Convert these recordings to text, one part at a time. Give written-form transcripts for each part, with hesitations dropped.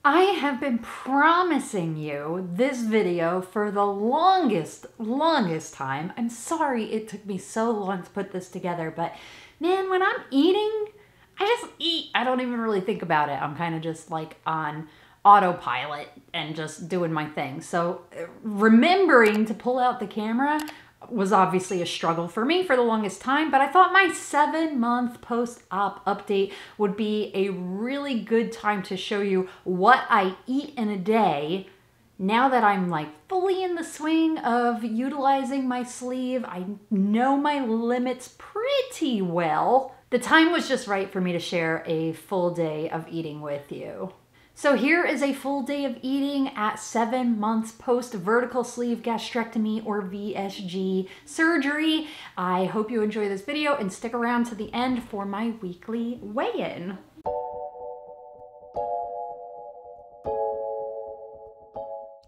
I have been promising you this video for the longest time. I'm sorry it took me so long to put this together, but man, when I'm eating, I just eat. I don't even really think about it. I'm kind of just like on autopilot and just doing my thing. So remembering to pull out the camera was obviously a struggle for me for the longest time, but I thought my 7-month post-op update would be a really good time to show you what I eat in a day. Now that I'm like fully in the swing of utilizing my sleeve, I know my limits pretty well. The time was just right for me to share a full day of eating with you. So here is a full day of eating at 7 months post vertical sleeve gastrectomy or VSG surgery. I hope you enjoy this video and stick around to the end for my weekly weigh-in.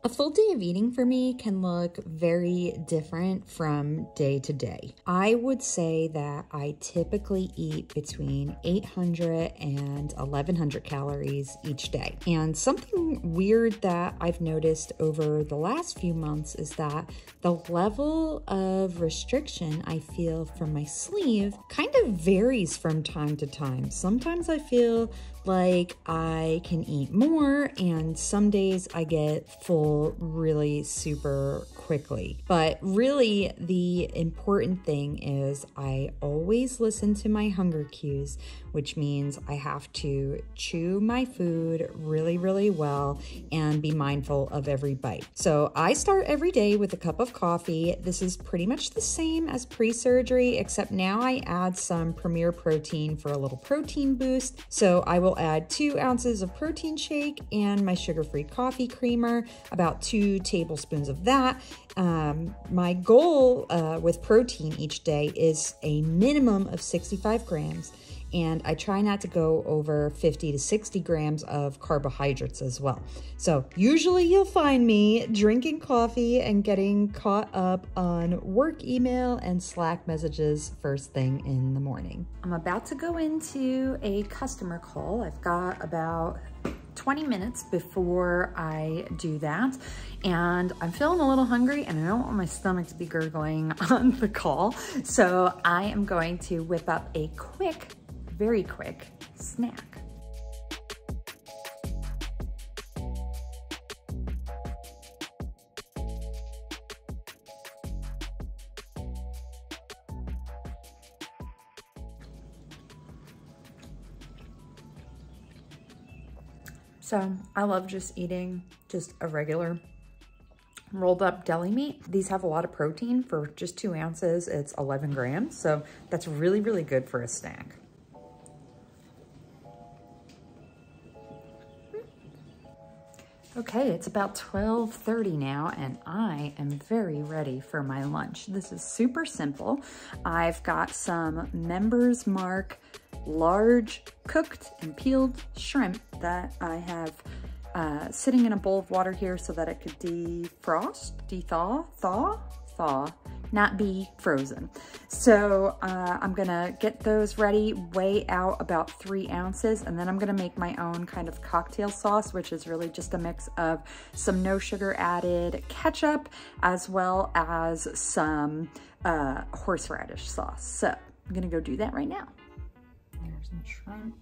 A full day of eating for me can look very different from day to day. I would say that I typically eat between 800 and 1100 calories each day. And something weird that I've noticed over the last few months is that the level of restriction I feel from my sleeve kind of varies from time to time. Sometimes I feel like I can eat more, and some days I get full really super quickly. But really the important thing is I always listen to my hunger cues, which means I have to chew my food really well and be mindful of every bite. So I start every day with a cup of coffee. This is pretty much the same as pre-surgery, except now I add some Premier protein for a little protein boost. So I will add 2 ounces of protein shake and my sugar-free coffee creamer, about 2 tablespoons of that. My goal with protein each day is a minimum of 65 grams, and I try not to go over 50 to 60 grams of carbohydrates as well. So usually you'll find me drinking coffee and getting caught up on work email and Slack messages first thing in the morning. I'm about to go into a customer call. I've got about 20 minutes before I do that, and I'm feeling a little hungry and I don't want my stomach to be gurgling on the call. So I am going to whip up a quick, very quick snack. So I love just eating just a regular rolled up deli meat. These have a lot of protein. For just 2 ounces, it's 11 grams. So that's really good for a snack. Okay, it's about 12:30 now, and I am very ready for my lunch. This is super simple. I've got some Members Mark large cooked and peeled shrimp that I have sitting in a bowl of water here so that it could defrost, thaw, not be frozen. So I'm gonna get those ready, weigh out about 3 ounces, and then I'm gonna make my own kind of cocktail sauce, which is really just a mix of some no sugar added ketchup, as well as some horseradish sauce. So I'm gonna go do that right now. There's some shrimp.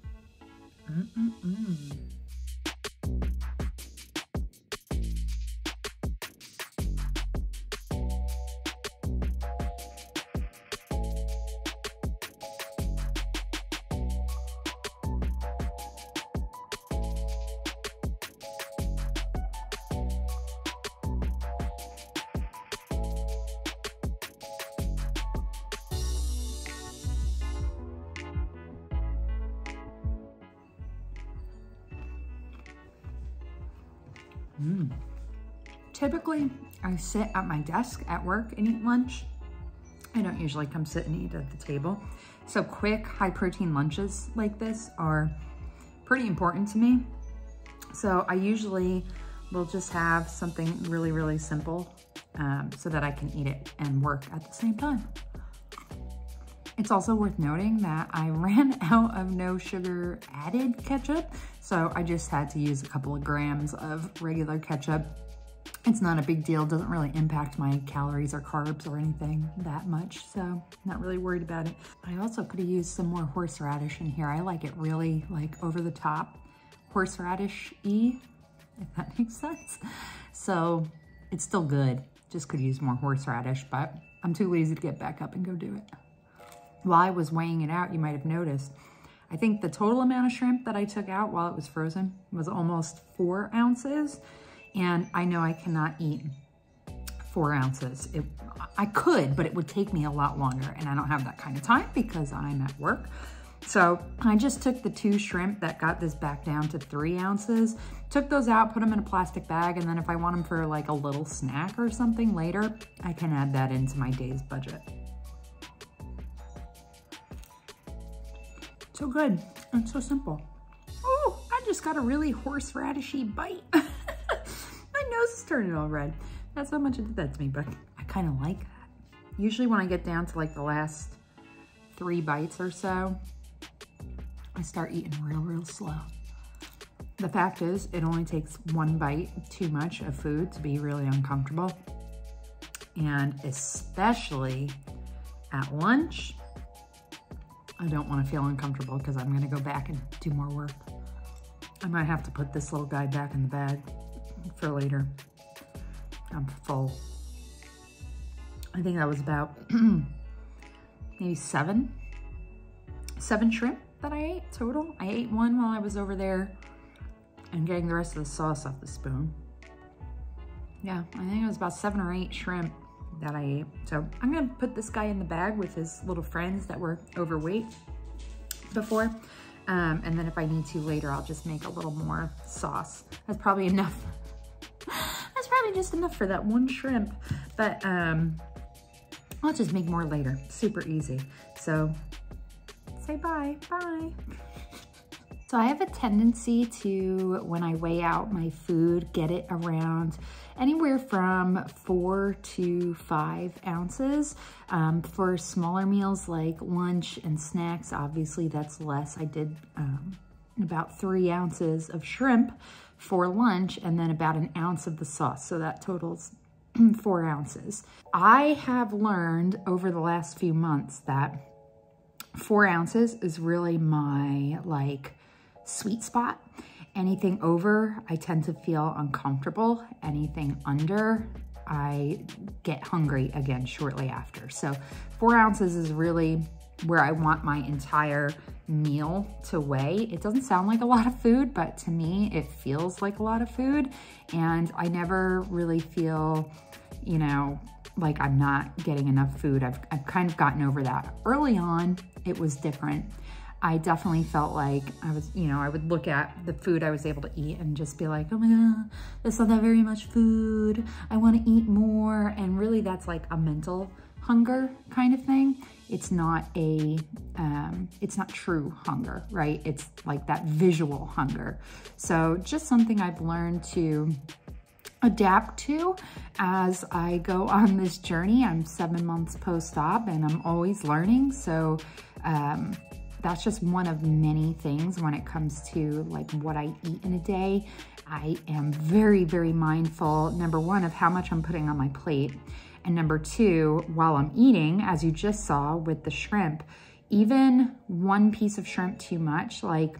Typically, I sit at my desk at work and eat lunch. I don't usually come sit and eat at the table. So quick, high protein lunches like this are pretty important to me. So I usually will just have something really simple so that I can eat it and work at the same time. It's also worth noting that I ran out of no sugar added ketchup, so I just had to use a couple of grams of regular ketchup. It's not a big deal, doesn't really impact my calories or carbs or anything that much, so not really worried about it. I also could have used some more horseradish in here. I like it really like over the top horseradish-y, if that makes sense. So it's still good, just could use more horseradish, but I'm too lazy to get back up and go do it. While I was weighing it out, you might have noticed, I think the total amount of shrimp that I took out while it was frozen was almost 4 ounces. And I know I cannot eat 4 ounces. I could, but it would take me a lot longer. And I don't have that kind of time because I'm at work. So I just took the 2 shrimp that got this back down to 3 ounces, took those out, put them in a plastic bag. And then if I want them for like a little snack or something later, I can add that into my day's budget. So good and so simple. Oh, I just got a really horseradishy bite. My nose is turning all red. That's how much it did that to me, but I kind of like that. Usually when I get down to like the last 3 bites or so, I start eating real slow. The fact is, it only takes 1 bite too much of food to be really uncomfortable. And especially at lunch, I don't want to feel uncomfortable because I'm going to go back and do more work. I might have to put this little guy back in the bag for later. I'm full. I think that was about maybe 7 shrimp that I ate total. I ate 1 while I was over there and getting the rest of the sauce off the spoon. Yeah, I think it was about 7 or 8 shrimp that I ate. So I'm gonna put this guy in the bag with his little friends that were overweight before. And then if I need to later, I'll just make a little more sauce. That's probably enough. That's probably just enough for that 1 shrimp. But I'll just make more later. Super easy. So say bye, bye. So I have a tendency to, when I weigh out my food, get it around anywhere from 4 to 5 ounces. For smaller meals like lunch and snacks, obviously that's less. I did about 3 ounces of shrimp for lunch and then about 1 ounce of the sauce. So that totals 4 ounces. I have learned over the last few months that 4 ounces is really my sweet spot. Anything over, I tend to feel uncomfortable. Anything under, I get hungry again shortly after. So 4 ounces is really where I want my entire meal to weigh. It doesn't sound like a lot of food, but to me, it feels like a lot of food. And I never really feel, you know, like I'm not getting enough food. I've kind of gotten over that. Early on, it was different. I definitely felt like I was, you know, I would look at the food I was able to eat and just be like, oh my God, that's not that very much food. I want to eat more. And really that's like a mental hunger kind of thing. It's not it's not true hunger, right? It's like that visual hunger. So just something I've learned to adapt to as I go on this journey. I'm 7 months post-op and I'm always learning. So, that's just one of many things when it comes to like what I eat in a day. I am very, very mindful, number 1, of how much I'm putting on my plate. And number 2, while I'm eating, as you just saw with the shrimp, even 1 piece of shrimp too much, like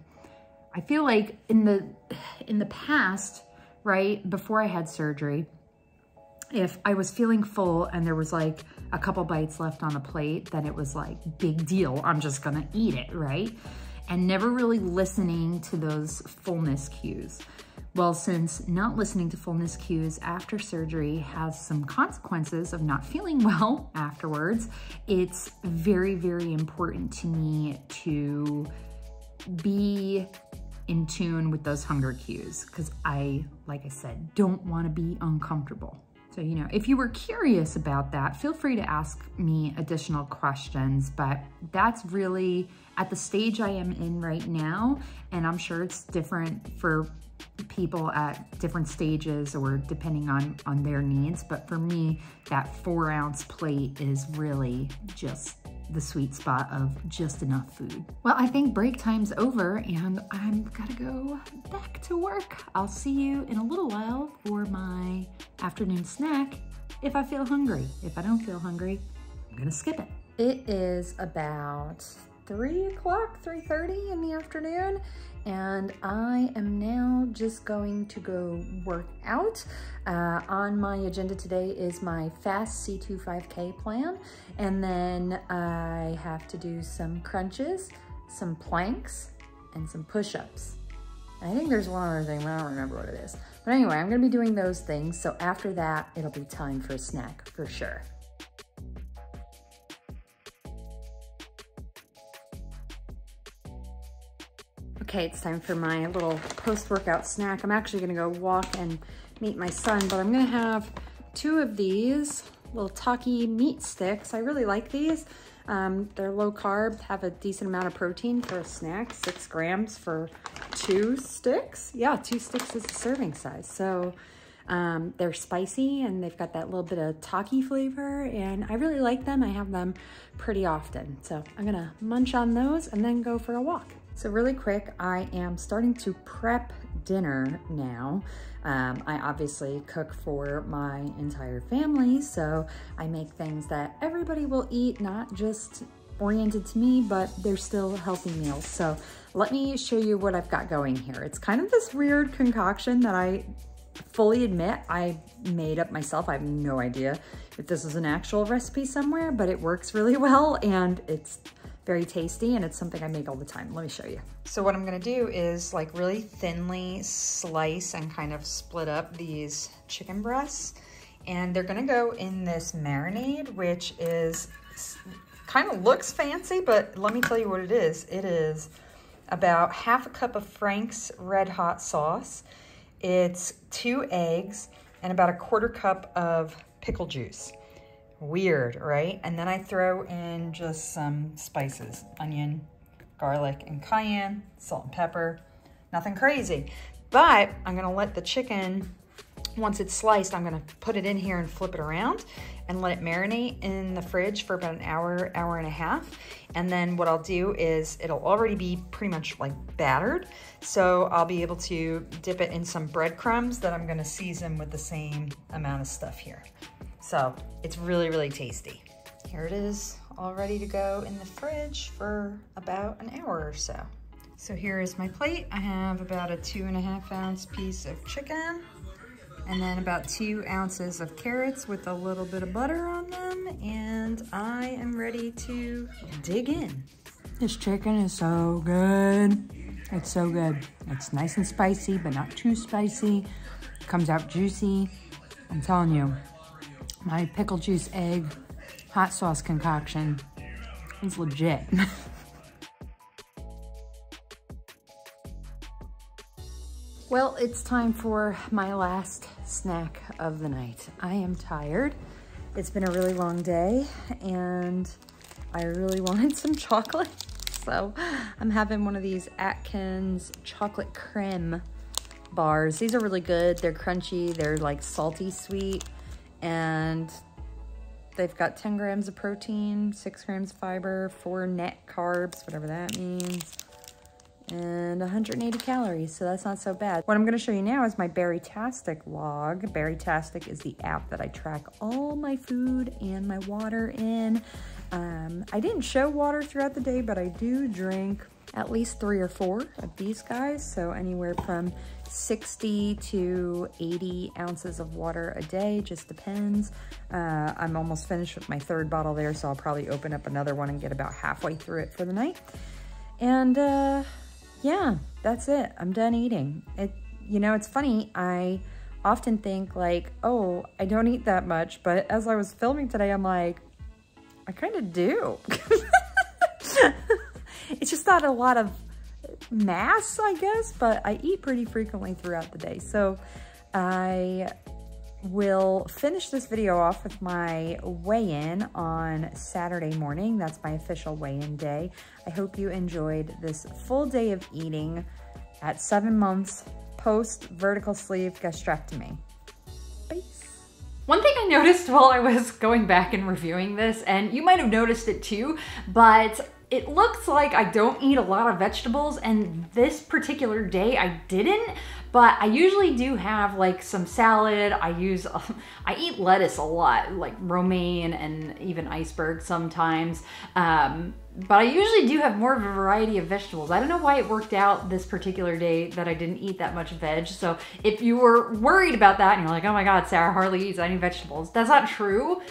I feel like in the past, right, before I had surgery, if I was feeling full and there was like a couple bites left on the plate, then it was like, big deal, I'm just gonna eat it, right? And never really listening to those fullness cues. Well, since not listening to fullness cues after surgery has some consequences of not feeling well afterwards, it's very, very important to me to be in tune with those hunger cues because I, like I said, don't want to be uncomfortable. So, you know, if you were curious about that, feel free to ask me additional questions, but that's really at the stage I am in right now. And I'm sure it's different for people at different stages or depending on their needs. But for me, that 4 ounce plate is really just the sweet spot of just enough food. Well, I think break time's over and I'm gotta go back to work. I'll see you in a little while for my afternoon snack if I feel hungry. If I don't feel hungry, I'm gonna skip it. It is about 3 o'clock, 3:30 in the afternoon, and I am now just going to go work out. On my agenda today is my fast C2 5K plan, and then I have to do some crunches, some planks, and some push-ups. I think there's one other thing, but I don't remember what it is. But anyway, I'm gonna be doing those things, so after that, it'll be time for a snack for sure. Okay, it's time for my little post-workout snack. I'm actually gonna go walk and meet my son, but I'm gonna have 2 of these little Taki meat sticks. I really like these. They're low carb, have a decent amount of protein for a snack, 6 grams for 2 sticks. Yeah, 2 sticks is the serving size. So they're spicy and they've got that little bit of Taki flavor, and I really like them. I have them pretty often. So I'm gonna munch on those and then go for a walk. So really quick, I am starting to prep dinner now. I obviously cook for my entire family, so I make things that everybody will eat, not just oriented to me, but they're still healthy meals. So let me show you what I've got going here. It's kind of this weird concoction that I fully admit I made up myself. I have no idea if this is an actual recipe somewhere, but it works really well and it's very tasty, and it's something I make all the time. Let me show you. So what I'm gonna do is like really thinly slice and kind of split up these chicken breasts, and they're gonna go in this marinade, which is kind of looks fancy, but let me tell you what it is. It is about ½ a cup of Frank's Red Hot sauce. It's 2 eggs and about ¼ cup of pickle juice. Weird, right? And then I throw in just some spices, onion, garlic, and cayenne, salt and pepper, nothing crazy. But I'm gonna let the chicken, once it's sliced, I'm gonna put it in here and flip it around and let it marinate in the fridge for about an hour, hour and a half. And then what I'll do is it'll already be pretty much like battered. So I'll be able to dip it in some breadcrumbs that I'm gonna season with the same amount of stuff here. So it's really, really tasty. Here it is, all ready to go in the fridge for about an hour or so. So here is my plate. I have about a 2½ ounce piece of chicken, and then about 2 ounces of carrots with a little bit of butter on them, and I am ready to dig in. This chicken is so good. It's so good. It's nice and spicy, but not too spicy. It comes out juicy. I'm telling you. My pickle juice egg hot sauce concoction is legit. Well, it's time for my last snack of the night. I am tired. It's been a really long day and I really wanted some chocolate. So I'm having one of these Atkins chocolate creme bars. These are really good. They're crunchy. They're like salty sweet. And they've got 10 grams of protein, 6 grams of fiber, 4 net carbs, whatever that means, and 180 calories, so that's not so bad. What I'm gonna show you now is my Bariatric log. Bariatric is the app that I track all my food and my water in. I didn't show water throughout the day, but I do drink at least 3 or 4 of these guys, so anywhere from 60 to 80 ounces of water a day, just depends. I'm almost finished with my 3rd bottle there, so I'll probably open up another one and get about halfway through it for the night. And yeah, that's it. I'm done eating. You know, it's funny, I often think like, oh, I don't eat that much, but as I was filming today, I'm like, I kind of do. It's just not a lot of mass, I guess, but I eat pretty frequently throughout the day. So I will finish this video off with my weigh-in on Saturday morning. That's my official weigh-in day. I hope you enjoyed this full day of eating at 7 months post vertical sleeve gastrectomy. Peace. One thing I noticed while I was going back and reviewing this, and you might have noticed it too, but it looks like I don't eat a lot of vegetables, and this particular day I didn't, but I usually do have like some salad. I eat lettuce a lot, like romaine and even iceberg sometimes. But I usually do have more of a variety of vegetables. I don't know why it worked out this particular day that I didn't eat that much veg. So if you were worried about that and you're like, oh my God, Sarah hardly eats any vegetables, that's not true.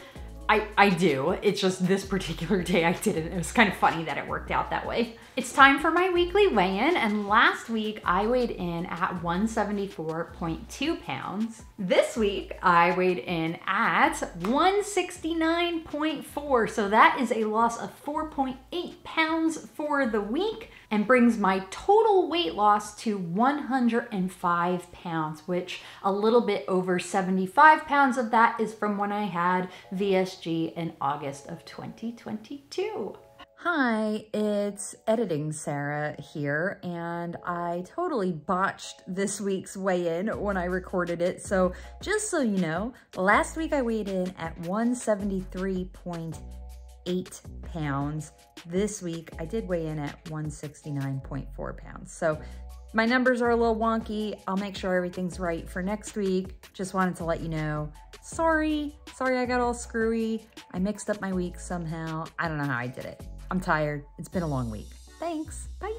I do. It's just this particular day I didn't. It was kind of funny that it worked out that way. It's time for my weekly weigh-in, and last week I weighed in at 174.2 pounds. This week I weighed in at 169.4, so that is a loss of 4.8 pounds for the week and brings my total weight loss to 105 pounds, which a little bit over 75 pounds of that is from when I had VSG in August of 2022. Hi, it's Editing Sarah here, and I totally botched this week's weigh-in when I recorded it. So just so you know, last week I weighed in at 173.8 pounds. This week I did weigh in at 169.4 pounds. So my numbers are a little wonky. I'll make sure everything's right for next week. Just wanted to let you know. Sorry I got all screwy. I mixed up my weeks somehow. I don't know how I did it. I'm tired. It's been a long week. Thanks. Bye.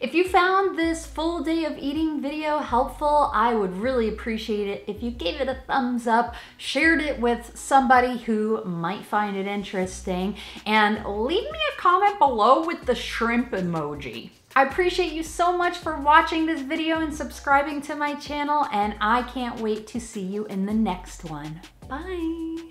If you found this full day of eating video helpful, I would really appreciate it if you gave it a thumbs up, shared it with somebody who might find it interesting, and leave me a comment below with the shrimp emoji. I appreciate you so much for watching this video and subscribing to my channel, and I can't wait to see you in the next one. Bye.